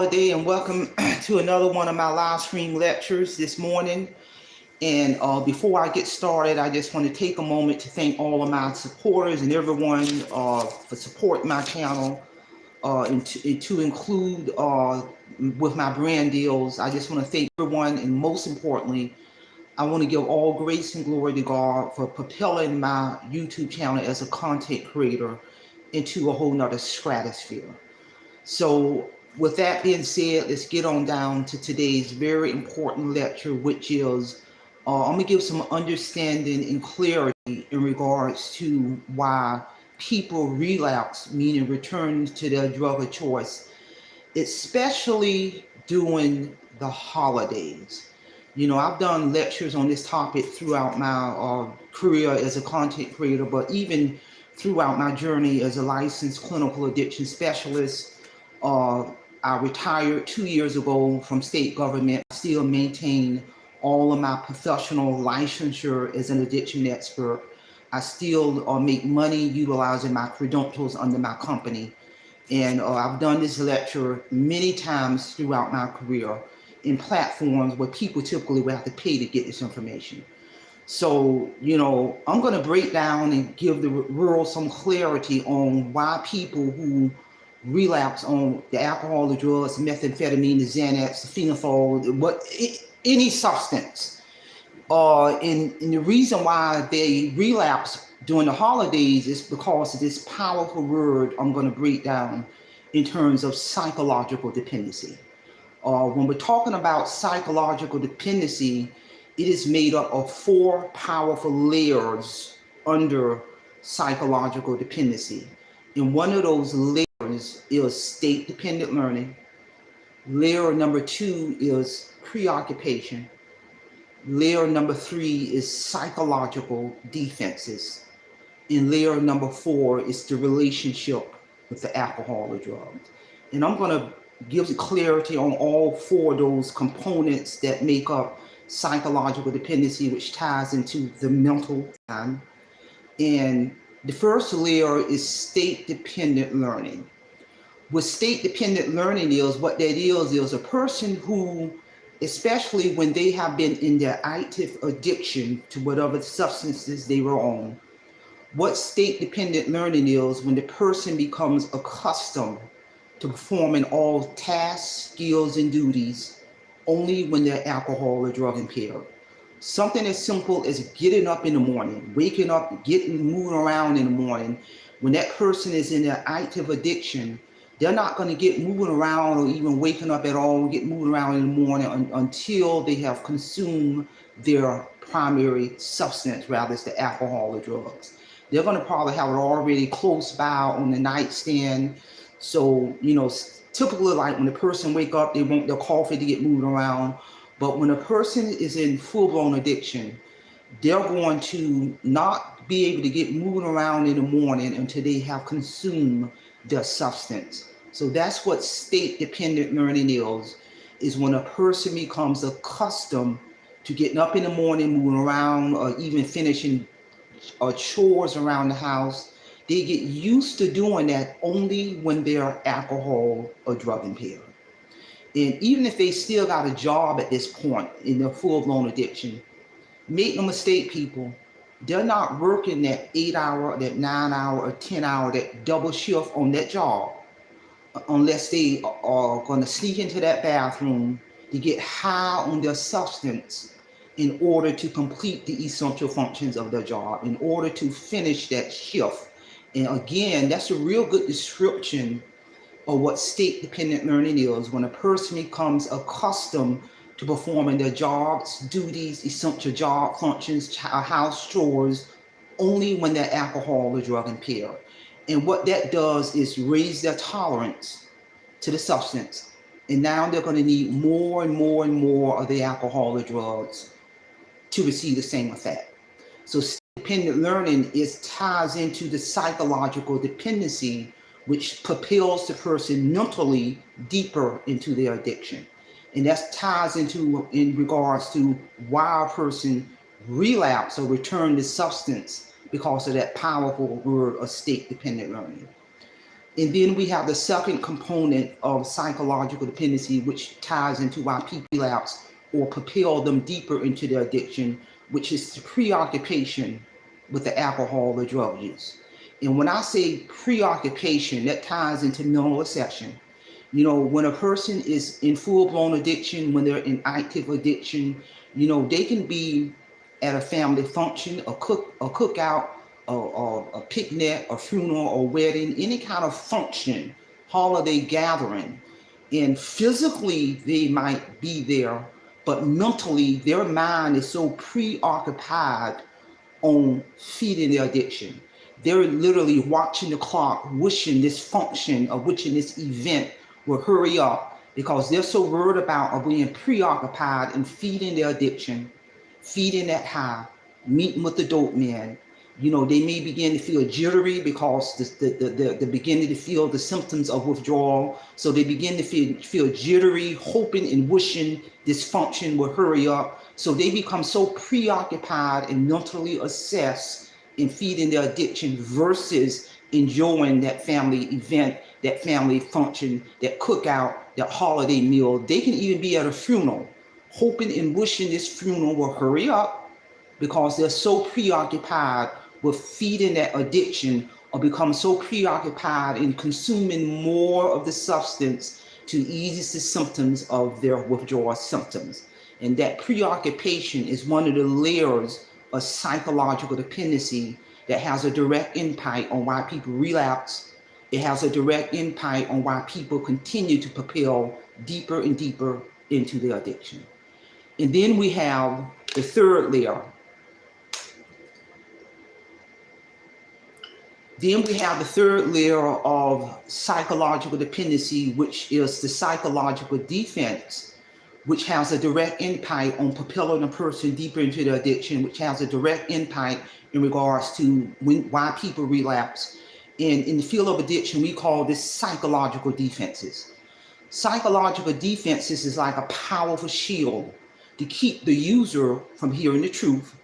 Holliday, and welcome to another one of my live stream lectures this morning. And before I get started, I just want to take a moment to thank all of my supporters and everyone for supporting my channel, and to include with my brand deals. I just want to thank everyone, and most importantly, I want to give all grace and glory to God for propelling my YouTube channel as a content creator into a whole nother stratosphere. So with that being said, let's get on down to today's very important lecture, which is I'm going to give some understanding and clarity in regards to why people relapse, meaning return to their drug of choice, especially during the holidays. You know, I've done lectures on this topic throughout my career as a content creator, but even throughout my journey as a licensed clinical addiction specialist. I retired 2 years ago from state government. I still maintain all of my professional licensure as an addiction expert. I still make money utilizing my credentials under my company. And I've done this lecture many times throughout my career in platforms where people typically would have to pay to get this information. So, you know, I'm going to break down and give the world some clarity on why people who relapse on the alcohol, the drugs, the methamphetamine, the Xanax, the phenol, any substance. And the reason why they relapse during the holidays is because of this powerful word I'm going to break down in terms of psychological dependency. When we're talking about psychological dependency, it is made up of four powerful layers under psychological dependency. And one of those layers is state-dependent learning. Layer number two is preoccupation. Layer number three is psychological defenses. And layer number four is the relationship with the alcohol or drugs. And I'm going to give clarity on all four of those components that make up psychological dependency, which ties into the mental time. And the first layer is state-dependent learning. What state-dependent learning is, what that is a person who, especially when they have been in their active addiction to whatever substances they were on, what state-dependent learning is when the person becomes accustomed to performing all tasks, skills, and duties only when they're alcohol or drug impaired. Something as simple as getting up in the morning, waking up, moving around in the morning. When that person is in their active addiction, they're not going to get moving around or even waking up at all, get moving around in the morning until they have consumed their primary substance, rather it's the alcohol or drugs. They're going to probably have it already close by on the nightstand. So, you know, typically like when the person wake up, they want their coffee to get moving around. But when a person is in full-blown addiction, they're going to not be able to get moving around in the morning until they have consumed their substance. So that's what state-dependent learning is when a person becomes accustomed to getting up in the morning, moving around, or even finishing chores around the house. They get used to doing that only when they're alcohol or drug impaired. And even if they still got a job at this point in their full-blown addiction, make no mistake, people, they're not working that 8-hour, that 9-hour, or 10-hour, that double shift on that job unless they are going to sneak into that bathroom to get high on their substance in order to complete the essential functions of their job, in order to finish that shift. And again, that's a real good description of what state-dependent learning is, when a person becomes accustomed to performing their jobs, duties, essential job functions, house chores, only when they're alcohol or drug impaired. And what that does is raise their tolerance to the substance. And now they're going to need more and more and more of the alcohol or drugs to receive the same effect. So dependent learning ties into the psychological dependency, which propels the person mentally deeper into their addiction. And that ties into in regards to why a person relapse or return to substance, because of that powerful word of state-dependent learning. And then we have the second component of psychological dependency, which ties into why people relapse or propel them deeper into their addiction, which is the preoccupation with the alcohol or drug use. And when I say preoccupation, that ties into mental obsession. You know, when a person is in full-blown addiction, when they're in active addiction, you know, they can be at a family function, a cookout, a picnic, a funeral, or wedding, any kind of function, holiday gathering, and physically they might be there, but mentally their mind is so preoccupied on feeding their addiction. They're literally watching the clock, wishing this function or wishing this event will hurry up because they're so worried about being preoccupied and feeding their addiction, feeding that high, meeting with the dope man. You know, they may begin to feel jittery because they're beginning to feel the symptoms of withdrawal. So they begin to feel jittery, hoping and wishing this function will hurry up. So they become so preoccupied and mentally obsessed in feeding their addiction versus enjoying that family event, that family function, that cookout, that holiday meal. They can even be at a funeral, hoping and wishing this funeral will hurry up because they're so preoccupied with feeding that addiction or become so preoccupied in consuming more of the substance to ease the symptoms of their withdrawal symptoms. And that preoccupation is one of the layers of psychological dependency that has a direct impact on why people relapse. It has a direct impact on why people continue to propel deeper and deeper into their addiction. And then we have the third layer. Then we have the third layer of psychological dependency, which is the psychological defense, which has a direct impact on propelling a person deeper into their addiction, which has a direct impact in regards to why people relapse. And in the field of addiction, we call this psychological defenses. Psychological defenses is like a powerful shield to keep the user from hearing the truth.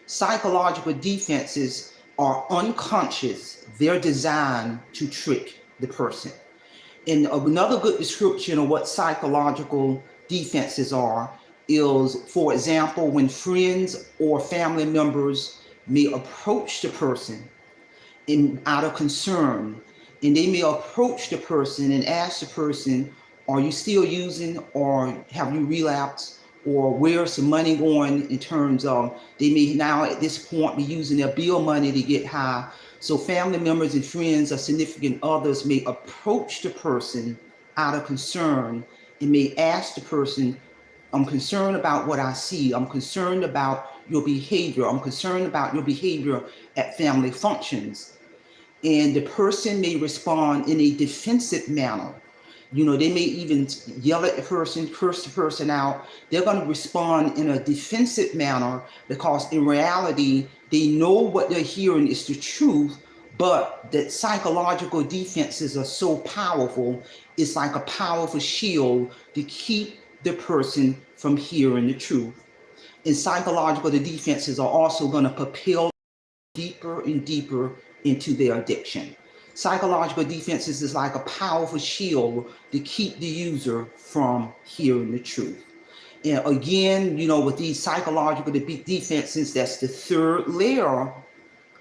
Psychological defenses are unconscious. They're designed to trick the person. And another good description of what psychological defenses are is, for example, when friends or family members may approach the person out of concern, and they may approach the person and ask the person, are you still using, or have you relapsed? Or where's the money going, in terms of they may now at this point be using their bill money to get high. So family members and friends or significant others may approach the person out of concern and may ask the person, I'm concerned about what I see. I'm concerned about your behavior. I'm concerned about your behavior at family functions. And the person may respond in a defensive manner. You know, they may even yell at the person, curse the person out. They're going to respond in a defensive manner because in reality, they know what they're hearing is the truth, but that psychological defenses are so powerful. It's like a powerful shield to keep the person from hearing the truth. And psychological defenses are also going to propel deeper and deeper into their addiction. Psychological defenses is like a powerful shield to keep the user from hearing the truth. And again, you know, with these psychological defenses, that's the third layer,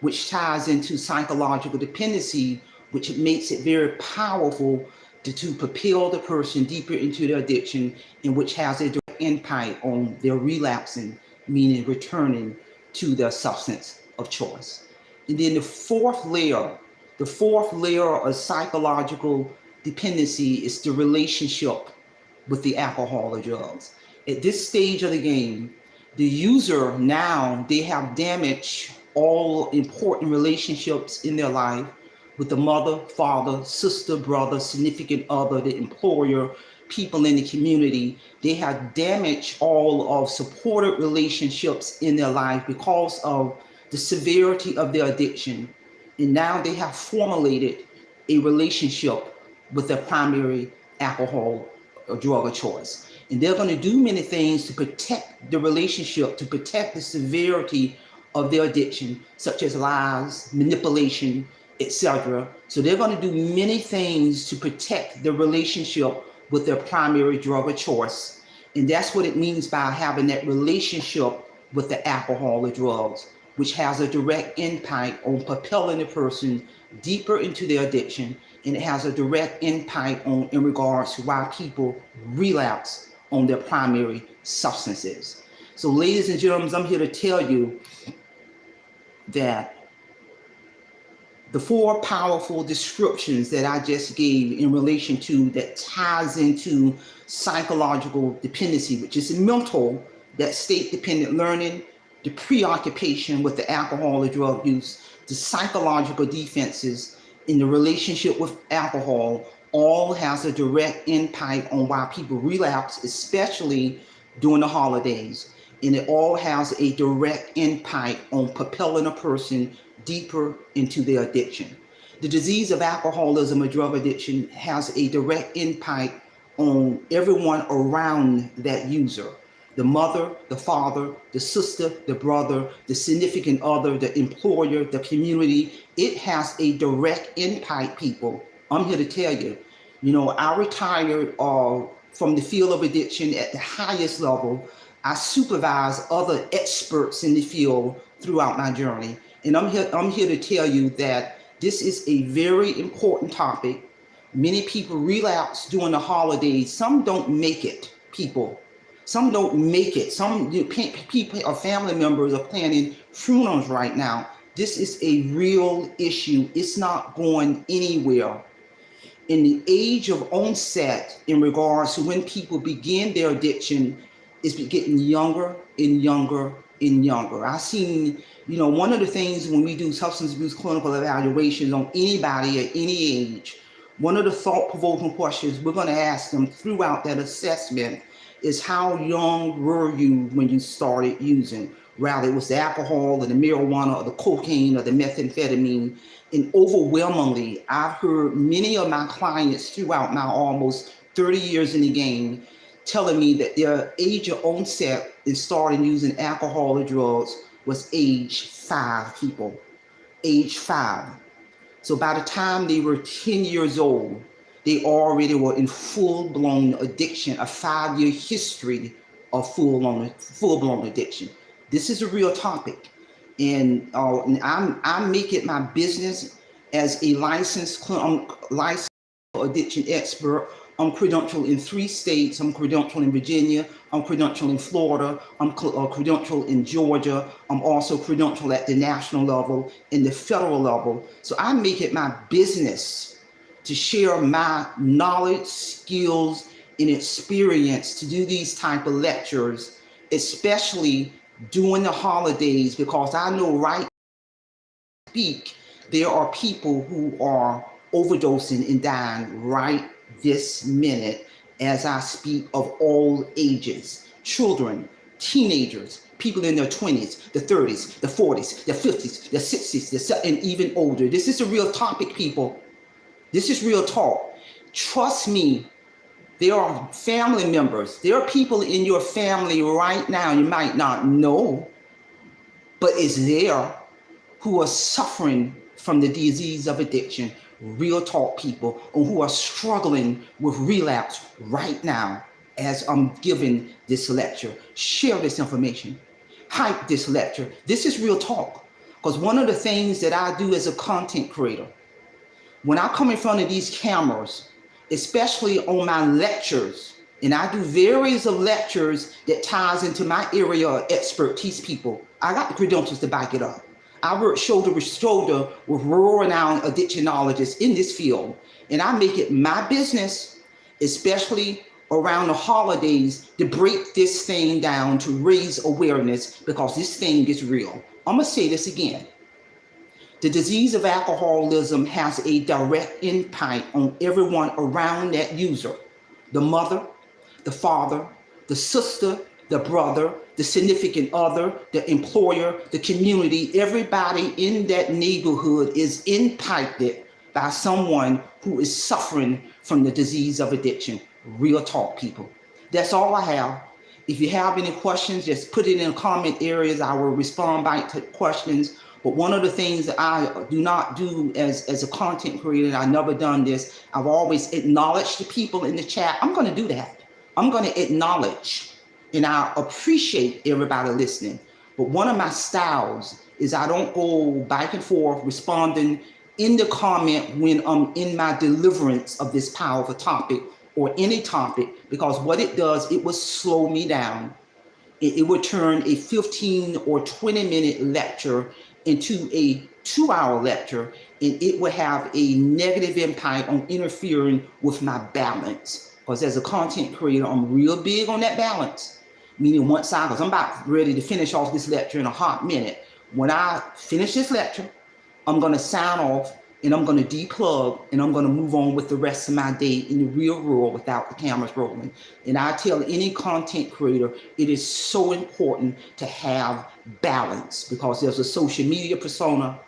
which ties into psychological dependency, which makes it very powerful to propel the person deeper into their addiction, and which has a direct impact on their relapsing, meaning returning to their substance of choice. And then the fourth layer of psychological dependency is the relationship with the alcohol or drugs. At this stage of the game, the user now, they have damaged all important relationships in their life with the mother, father, sister, brother, significant other, the employer, people in the community. They have damaged all of supported relationships in their life because of the severity of their addiction. And now they have formulated a relationship with their primary alcohol or drug of choice. And they're going to do many things to protect the relationship, to protect the severity of their addiction, such as lies, manipulation, etc. So they're going to do many things to protect the relationship with their primary drug of choice. And that's what it means by having that relationship with the alcohol or drugs, which has a direct impact on propelling the person deeper into their addiction. And it has a direct impact on in regards to why people relapse on their primary substances. So ladies and gentlemen, I'm here to tell you that the four powerful descriptions that I just gave in relation to that ties into psychological dependency, which is mental, that state-dependent learning, the preoccupation with the alcohol or drug use, the psychological defenses in the relationship with alcohol, all has a direct impact on why people relapse, especially during the holidays. And it all has a direct impact on propelling a person deeper into their addiction. The disease of alcoholism or drug addiction has a direct impact on everyone around that user. The mother, the father, the sister, the brother, the significant other, the employer, the community. It has a direct impact, people. I'm here to tell you, I retired from the field of addiction at the highest level. I supervise other experts in the field throughout my journey. And I'm here to tell you that this is a very important topic. Many people relapse during the holidays. Some don't make it, people. Some don't make it. Some people or family members are planning funerals right now. This is a real issue. It's not going anywhere. In the age of onset, in regards to when people begin their addiction, it's getting younger and younger and younger. I've seen, one of the things when we do substance abuse clinical evaluations on anybody at any age, one of the thought-provoking questions we're going to ask them throughout that assessment is, how young were you when you started using? Rather, it was the alcohol or the marijuana or the cocaine or the methamphetamine. And overwhelmingly, I've heard many of my clients throughout my almost 30 years in the game telling me that their age of onset in starting using alcohol or drugs was age 5, people. Age 5. So by the time they were 10 years old, they already were in full-blown addiction, a 5-year history of full-blown addiction. This is a real topic. And I make it my business as a licensed addiction expert. I'm credentialed in 3 states. I'm credentialed in Virginia. I'm credentialed in Florida. I'm credentialed in Georgia. I'm also credentialed at the national level and the federal level. So I make it my business to share my knowledge, skills, and experience to do these type of lectures, especially during the holidays, because I know right now speak, there are people who are overdosing and dying right this minute as I speak, of all ages, children, teenagers, people in their 20s, the 30s, the 40s, the 50s, the 60s, and even older. This is a real topic, people. This is real talk. Trust me, there are family members. There are people in your family right now you might not know, but it's there, who are suffering from the disease of addiction. Real talk, people, or who are struggling with relapse right now as I'm giving this lecture. Share this information. Hype this lecture. This is real talk. Because one of the things that I do as a content creator, when I come in front of these cameras, especially on my lectures, and I do various of lectures that ties into my area of expertise, people, I got the credentials to back it up. I work shoulder to shoulder with world-renowned addictionologists in this field, and I make it my business, especially around the holidays, to break this thing down, to raise awareness, because this thing is real. I'm gonna say this again. The disease of alcoholism has a direct impact on everyone around that user. The mother, the father, the sister, the brother, the significant other, the employer, the community. Everybody in that neighborhood is impacted by someone who is suffering from the disease of addiction. Real talk, people. That's all I have. If you have any questions, just put it in the comment areas. I will respond back to questions. But one of the things that I do not do as a content creator, and I've never done this, I've always acknowledged the people in the chat. I'm going to do that. I'm going to acknowledge and I appreciate everybody listening. But one of my styles is I don't go back and forth responding in the comment when I'm in my deliverance of this powerful topic or any topic, because what it does, it will slow me down. It would turn a 15 or 20-minute lecture into a 2-hour lecture, and it would have a negative impact on interfering with my balance. Because as a content creator, I'm real big on that balance. Meaning once because I'm about ready to finish off this lecture in a hot minute. When I finish this lecture, I'm going to sign off and I'm going to deplug and I'm going to move on with the rest of my day in the real world without the cameras rolling. And I tell any content creator, it is so important to have balance, because there's a social media persona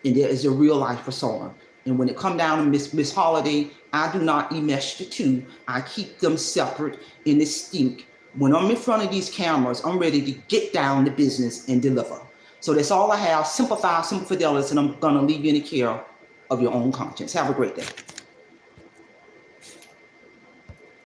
and there is a real life persona. And when it comes down to Miss Holliday, I do not enmesh the two. I keep them separate and distinct. When I'm in front of these cameras, I'm ready to get down to business and deliver. So that's all I have. Simplify, simple fidelis, and I'm going to leave you in the care of your own conscience. Have a great day.